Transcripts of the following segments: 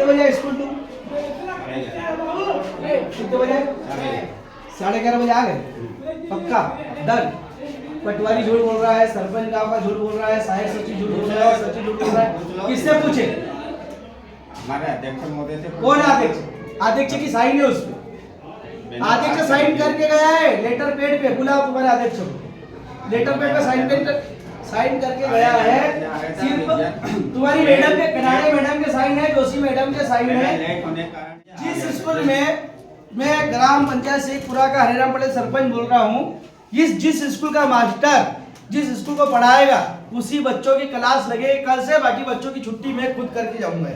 बजे स्कूल तू? कितने बजे? 11:30 बजे आ गए? पक्का? डन। पटवारी झूठ बोल रहा है, सरपंच गांव का झूठ बोल रहा है, सहायक सचिव झूठ बोल रहा है, सचिव झूठ बोल रहा है। किससे पूछे? हमारे अध्यक्ष महोदय से। कौन है अध्यक्ष? अध्यक्ष की साइन है उसमें। अध्यक्ष साइन करके गया है लेटर पेड पे। बुलाओ तुम्हारे अध्यक्ष को। लेटर पेड पे साइन करके गया है। सिर्फ तुम्हारी मैडम के, कनाडे मैडम के साइन है, जोशी मैडम के साइन है। जिस स्कूल में मैं ग्राम पंचायत शेखपुरा का हरिराम पटेल सरपंच बोल रहा हूँ, जिस स्कूल का मास्टर जिस स्कूल को पढ़ाएगा उसी बच्चों की क्लास लगे कल से। बाकी बच्चों की छुट्टी मैं खुद करके जाऊंगा,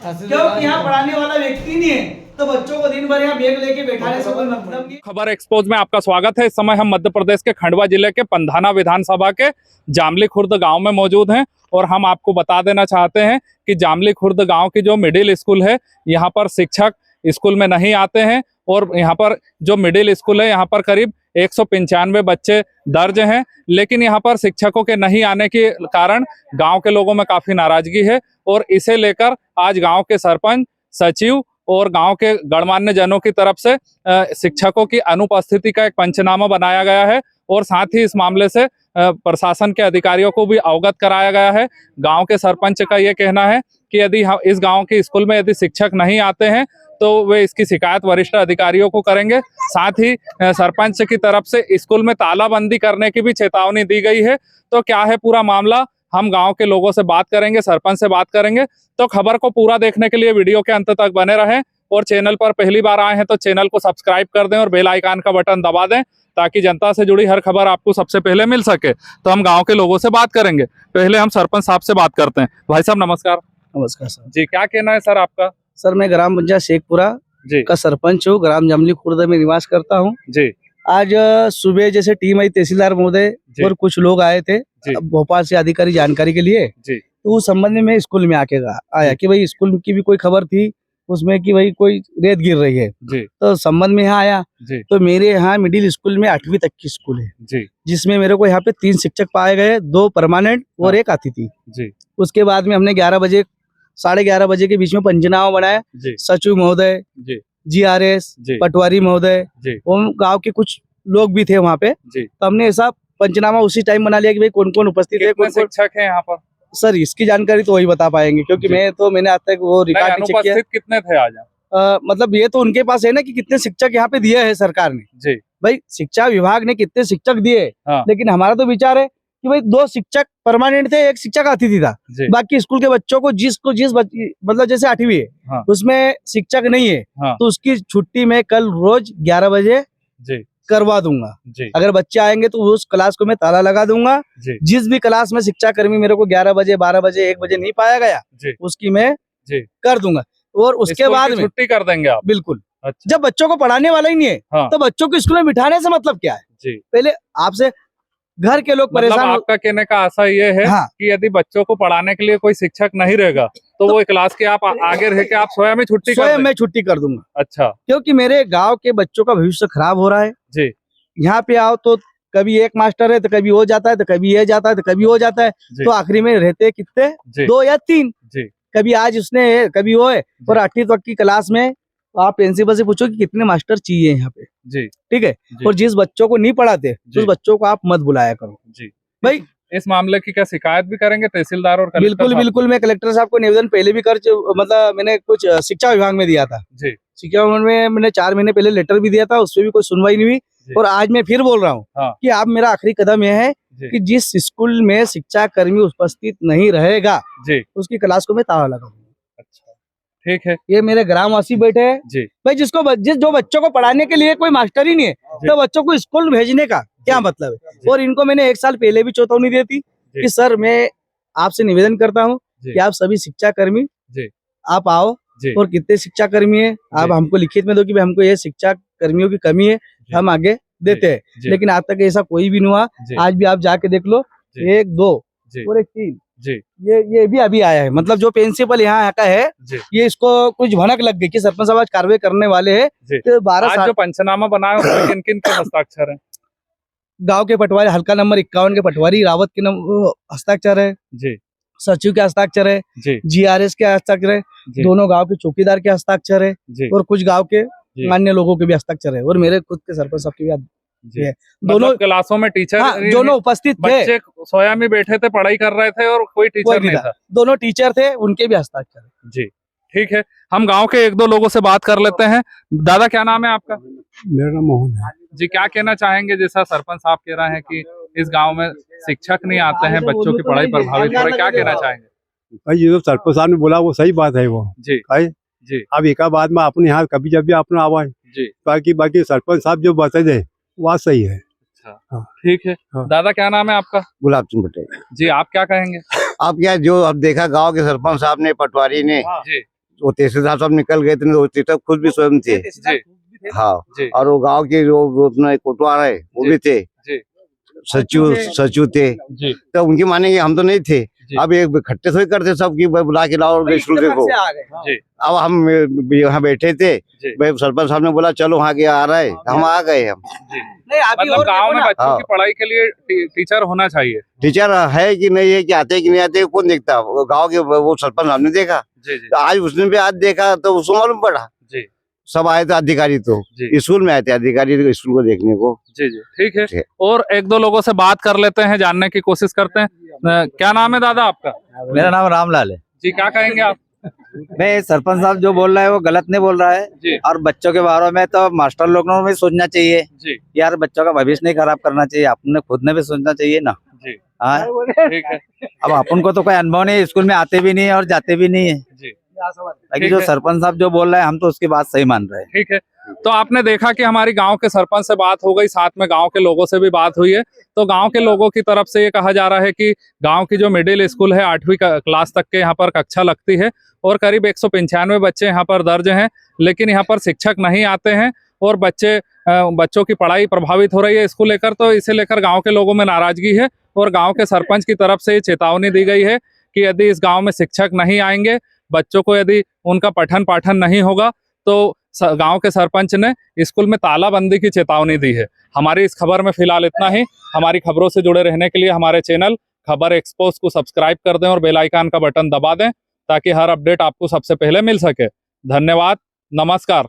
क्योंकि यहाँ पढ़ाने वाला व्यक्ति नहीं है, तो बच्चों को दिन भर यहाँ बैग लेके बैठाने से कोई मतलब नहीं। खबर एक्सपोज में आपका स्वागत है। इस समय हम मध्य प्रदेश के खंडवा जिले के पंधाना विधानसभा के जामली खुर्द गांव में मौजूद हैं और हम आपको बता देना चाहते हैं कि जामली खुर्द गांव की जो मिडिल स्कूल है, यहाँ पर शिक्षक स्कूल में नहीं आते हैं और यहाँ पर जो मिडिल स्कूल है यहाँ पर करीब 195 बच्चे दर्ज हैं, लेकिन यहाँ पर शिक्षकों के नहीं आने के कारण गांव के लोगों में काफी नाराजगी है और इसे लेकर आज गांव के सरपंच, सचिव और गांव के गणमान्य जनों की तरफ से शिक्षकों की अनुपस्थिति का एक पंचनामा बनाया गया है और साथ ही इस मामले से प्रशासन के अधिकारियों को भी अवगत कराया गया है। गांव के सरपंच का ये कहना है कि यदि इस गांव के स्कूल में यदि शिक्षक नहीं आते हैं तो वे इसकी शिकायत वरिष्ठ अधिकारियों को करेंगे। साथ ही सरपंच की तरफ से स्कूल में तालाबंदी करने की भी चेतावनी दी गई है। तो क्या है पूरा मामला, हम गांव के लोगों से बात करेंगे, सरपंच से बात करेंगे। तो खबर को पूरा देखने के लिए वीडियो के अंत तक बने रहें और चैनल पर पहली बार आए हैं तो चैनल को सब्सक्राइब कर दें और बेल आइकन का बटन दबा दें ताकि जनता से जुड़ी हर खबर आपको सबसे पहले मिल सके। तो हम गांव के लोगों से बात करेंगे। पहले हम सरपंच साहब से बात करते हैं। भाई साहब नमस्कार। नमस्कार सर जी, क्या कहना है सर आपका? सर मैं ग्राम पंचायत शेखपुरा जी का सरपंच हूँ, ग्राम जामली खुर्द में निवास करता हूँ। जी आज सुबह जैसे टीम आई, तहसीलदार महोदय और कुछ लोग आए थे भोपाल से अधिकारी जानकारी के लिए, तो उस संबंध में मैं स्कूल में आके आया कि भाई स्कूल की भी कोई खबर थी उसमें कि भाई कोई रेत गिर रही है, तो संबंध में यहाँ आया। तो मेरे यहाँ मिडिल स्कूल में 8वीं तक की स्कूल है, जिसमें मेरे को यहाँ पे 3 शिक्षक पाए गए, 2 परमानेंट और 1 अतिथि। उसके बाद में हमने 11 बजे 11:30 बजे के बीच में पंचनामा बनाया। सचिव महोदय, GRS, पटवारी महोदय और गांव के कुछ लोग भी थे वहाँ पे, तो हमने ऐसा पंचनामा उसी टाइम बना लिया कि भाई कौन कौन उपस्थित है, कौन शिक्षक है यहाँ पर। सर इसकी जानकारी तो वही बता पाएंगे, क्योंकि मैंने आज तक वो रिकॉर्ड नहीं चेक किया। कितने थे आज? मतलब ये तो उनके पास है ना कि कितने शिक्षक यहाँ पे दिए हैं सरकार ने। जी भाई शिक्षा विभाग ने कितने शिक्षक दिए, लेकिन हमारा तो विचार है कि भाई 2 शिक्षक परमानेंट थे, 1 शिक्षक अतिथि था। बाकी स्कूल के बच्चों को जिस मतलब जैसे 8वीं है उसमें शिक्षक नहीं है, तो उसकी छुट्टी मैं कल रोज 11 बजे करवा दूंगा। अगर बच्चे आएंगे तो उस क्लास को मैं ताला लगा दूंगा। जिस भी क्लास में शिक्षा कर्मी मेरे को 11 बजे 12 बजे 1 बजे नहीं पाया गया उसकी मैं कर दूंगा और उसके बाद में छुट्टी कर देंगे आप। बिल्कुल। जब बच्चों को पढ़ाने वाला ही नहीं है तो बच्चों को स्कूल में बिठाने से मतलब क्या है? पहले आपसे घर के लोग परेशान। मतलब आपका कहने का आशा ये है कि यदि बच्चों को पढ़ाने के लिए कोई शिक्षक नहीं रहेगा तो वो क्लास के आप आगे रह के आप स्वयं ही छुट्टी कर दूंगा। अच्छा, क्योंकि मेरे गांव के बच्चों का भविष्य खराब हो रहा है। जी यहाँ पे आओ तो कभी 1 मास्टर है तो कभी वो जाता है, तो कभी ये जाता है, तो कभी वो जाता है, तो आखिरी में रहते कितने 2 या 3। कभी आज उसने है, कभी वो है। और 8वीं तक की क्लास में आप प्रिंसिपल से पूछो कि कितने मास्टर चाहिए यहाँ पे। ठीक है। और जिस बच्चों को नहीं पढ़ाते उस बच्चों को आप मत बुलाया करो। भाई इस मामले की क्या शिकायत भी करेंगे तहसीलदार और कलेक्टर? बिल्कुल मैं कलेक्टर साहब को निवेदन पहले भी मतलब मैंने कुछ शिक्षा विभाग में दिया था। शिक्षा विभाग में मैंने 4 महीने पहले लेटर भी दिया था, उससे भी कोई सुनवाई नहीं हुई। और आज मैं फिर बोल रहा हूँ कि अब मेरा आखिरी कदम यह है कि जिस स्कूल में शिक्षा कर्मी उपस्थित नहीं रहेगा उसकी क्लास को मैं ताला लगाऊंगा। अच्छा, ठीक है। ये मेरे ग्रामवासी बैठे हैं भाई, जो बच्चों को पढ़ाने के लिए कोई मास्टर ही नहीं है तो बच्चों को स्कूल भेजने का क्या मतलब है? और इनको मैंने 1 साल पहले भी चेतावनी दी थी कि सर मैं आपसे निवेदन करता हूँ कि आप सभी शिक्षा कर्मी आप आओ और कितने शिक्षा कर्मी है आप हमको लिखित में दो कि हमको ये शिक्षा कर्मियों की कमी है, हम आगे देते हैं। लेकिन आज तक ऐसा कोई भी नहीं हुआ। आज भी आप जाके देख लो, 1 2 और 1 3 ये भी अभी आया है। मतलब जो प्रिंसिपल यहाँ का है ये इसको कुछ भनक लग गई कि सरपंच साहब आज कार्रवाई करने वाले हैं। तो 12 जो पंचनामा बनाया उसमें किन किन के हस्ताक्षर है? गांव के पटवारी हल्का नंबर 51 के पटवारी रावत के हस्ताक्षर है। सचिव के हस्ताक्षर है, जी GRS के हस्ताक्षर है, जी दोनों गांव के चौकीदार के हस्ताक्षर है जी और कुछ गांव के जी। अन्य लोगों के भी हस्ताक्षर है और मेरे खुद के सरपंच साहब की भी जी है। दोनों मतलब क्लासों में टीचर हाँ, दोनों उपस्थित थे, बच्चे सोया में बैठे थे, पढ़ाई कर रहे थे और कोई टीचर कोई नहीं नहीं था। दोनों टीचर थे, उनके भी हस्ताक्षर है। जी ठीक है, हम गांव के एक दो लोगों से बात कर लेते हैं। दादा क्या नाम है आपका? मेरा नाम मोहन है। जी क्या कहना चाहेंगे, जैसा सरपंच साहब कह रहे हैं कि इस गांव में शिक्षक नहीं आते हैं, बच्चों की पढ़ाई प्रभावित हो रही है, क्या कहना चाहेंगे? भाई ये जो सरपंच साहब ने बोला वो सही बात है वो जी भाई। जी अब एक बाद में अपने यहाँ कभी जब भी अपना आवाज जी बाकी सरपंच साहब जो बता दे वो सही है। अच्छा ठीक है। हाँ। दादा क्या नाम है आपका? गुलाब चंद पटेल। जी आप क्या कहेंगे? अब क्या जो अब देखा गांव के सरपंच साहब ने, पटवारी ने, जी वो तहसीलदार साहब निकल गए थे, वो तहसीलदार खुद भी स्वयं थे। जी हाँ, जी और वो गांव के जो अपना कोटवार है वो जी, भी थे, जी सचिव थे, जी तो उनकी मानेंगे, हम तो नहीं थे। जी। अब एक इकट्ठे थोड़ी करते सब की भाई बुला के लाओ स्कूल देखो। जी अब हम यहाँ बैठे थे, जी भाई सरपंच साहब ने बोला चलो वहाँ आ रहा है, हम आ गए। हम जी नहीं अभी मतलब और गांव देखो में ना, बच्चों हाँ। की पढ़ाई के लिए टीचर होना चाहिए। टीचर है कि नहीं है, कि आते हैं कि नहीं आते, कौन देखता? वो गाँव के वो सरपंच साहब ने देखा, जी जी तो आज उसने भी आज देखा तो उसको मालूम पड़ा। जी सब आए थे अधिकारी, तो जी स्कूल में आए थे अधिकारी स्कूल को देखने को। जी जी ठीक है। ठीक है। और एक दो लोगों से बात कर लेते हैं, जानने की कोशिश करते हैं। क्या नाम है दादा आपका? मेरा नाम रामलाल है। जी क्या कहेंगे आप? मैं सरपंच साहब जो बोल रहा है वो गलत नहीं बोल रहा है। जी और बच्चों के बारे में तो मास्टर लोगों ने भी सोचना चाहिए, जी यार बच्चों का भविष्य नहीं खराब करना चाहिए, अपने खुद ने भी सोचना चाहिए ना। जी हाँ, ठीक है। अब अपन को तो कोई अनुभव नहीं, स्कूल में आते भी नहीं है और जाते भी नहीं है, जी लेकिन ठीक जो है। सरपंच साहब जो बोल रहे हैं हम तो उसकी बात सही मान रहे हैं। ठीक है, तो आपने देखा कि हमारी गांव के सरपंच से बात हो गई, साथ में गांव के लोगों से भी बात हुई है। तो गांव के लोगों की तरफ से ये कहा जा रहा है कि गांव की जो मिडिल स्कूल है 8वीं क्लास तक के यहाँ पर कक्षा लगती है और करीब 195 बच्चे यहाँ पर दर्ज हैं, लेकिन यहाँ पर शिक्षक नहीं आते हैं और बच्चों की पढ़ाई प्रभावित हो रही है इसको लेकर। तो इसे लेकर गांव के लोगों में नाराजगी है और गांव के सरपंच की तरफ से ये चेतावनी दी गई है कि यदि इस गांव में शिक्षक नहीं आएंगे, बच्चों को यदि उनका पठन पाठन नहीं होगा, तो गांव के सरपंच ने स्कूल में तालाबंदी की चेतावनी दी है। हमारी इस खबर में फिलहाल इतना ही। हमारी खबरों से जुड़े रहने के लिए हमारे चैनल खबर एक्सपोज को सब्सक्राइब कर दें और बेल आइकन का बटन दबा दें ताकि हर अपडेट आपको सबसे पहले मिल सके। धन्यवाद, नमस्कार।